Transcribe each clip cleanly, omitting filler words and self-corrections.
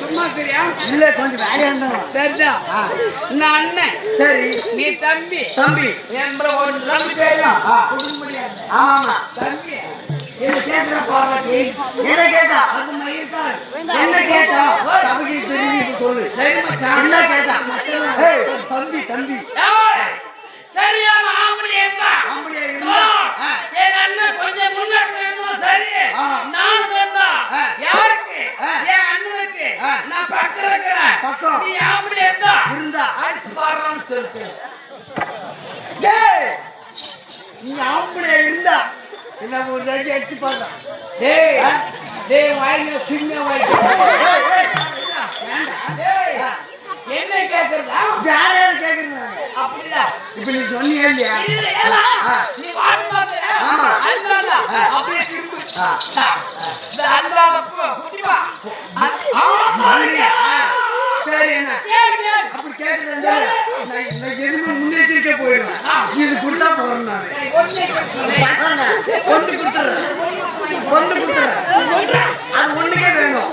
சும்மா தெரியா இல்ல கொஞ்சம் வேலையா இருந்தாங்க சரிதான் நான் அண்ணன் சரி நீ தம்பி தம்பி ஆமா தம்பி என்ன கேக்குற பாராட்டி என்ன கேட்டா அது மயிர்கால் என்ன கேட்டா தம்பி தெரியும் சொல்லு சரி மச்சான் என்ன கேட்டா ஏய் தம்பி தம்பி சரியான ஆம்பளையா இருந்தா என் அண்ணன் கொஞ்சம் முன்னாடி இருந்தா சரி நான் சொன்னா யாருக்கு என் அண்ணனுக்கு நான் பக்கம் இருக்கிறேன் நீ ஆம்பளையா இருந்தா அடிச்சு பாடுறான்னு சொல்லிட்டு நீ ஆம்பளையா இருந்தா என்ன ஒரு ரெடி அடிச்சு பாடுறா டேய் வாயில சின்ன வாயில என்ன கேக்குறதா யார கேக்குறீங்க அப்படியா இப்ப நீ சொன்னீங்க இல்லையா நீ வாய் மாத்தற ஆமா அண்ணா அப்படியே திரும்பி அந்த குட்டிவா சரி என்ன அப்படி கேக்குறதா நான் எதுமே முன்னேற்றிக்க போயிடுவேன் இது கொடுத்தா போறேன் நான் வந்து கொடுத்துறேன் அது ஒண்ணுக்கே வேணும்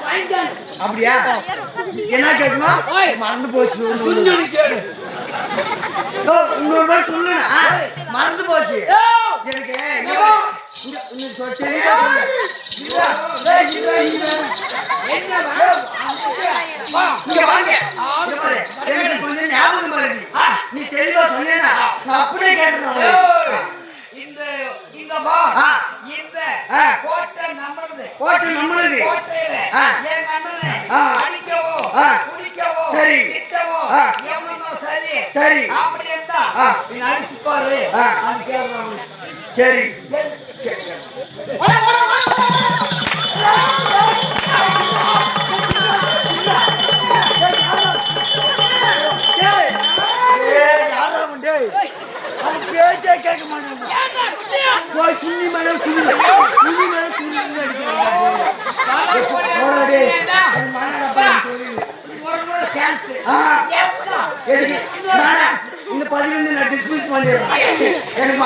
அப்படியா என்ன கேட்கணும் மறந்து போச்சு இன்னொரு மாதிரி சொல்லுனா மறந்து போச்சு எனக்கு கொஞ்சம் ஞாபகம் பாருங்க நீ தெளிவா சொன்னா அப்படியே கேட்டுறேன் இந்த கோட்டை நம்மளது கோட்டையில என் அண்ணனை அடிக்கவோ குடிக்கவோ சரி திட்டவோ எவனோ சரி அப்படி இருந்தா நீ அடிச்சு பாரு சரி பேச்சே கேட்க மாட்டேன் சுண்ணி மேல இந்த 15 நான் டிஸ்மிஸ் பண்ணிடுறேன் எனக்கு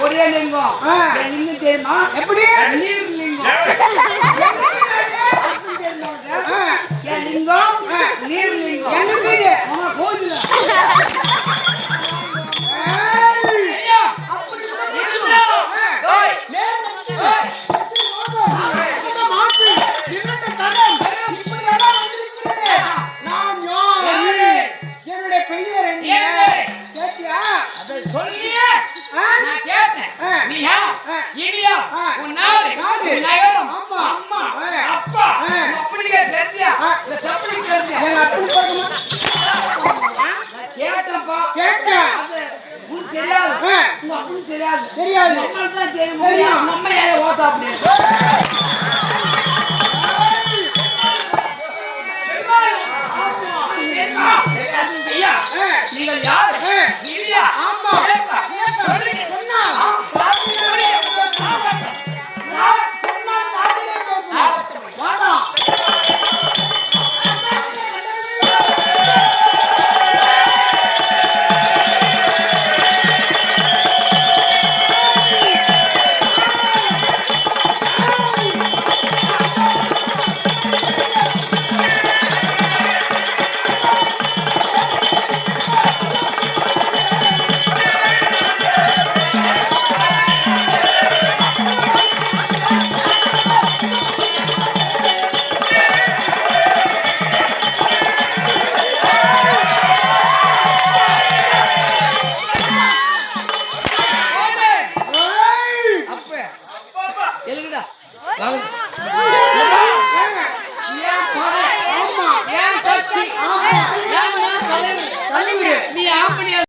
ஒரே லிங்கம் லிங்கம் தெரியுமா எப்படி நீர் லிங்கம் லிங்கம் நீர் லிங்கம் போகுது என்னுடைய பெயர் கழுவுரு. நீ ஆம்படியா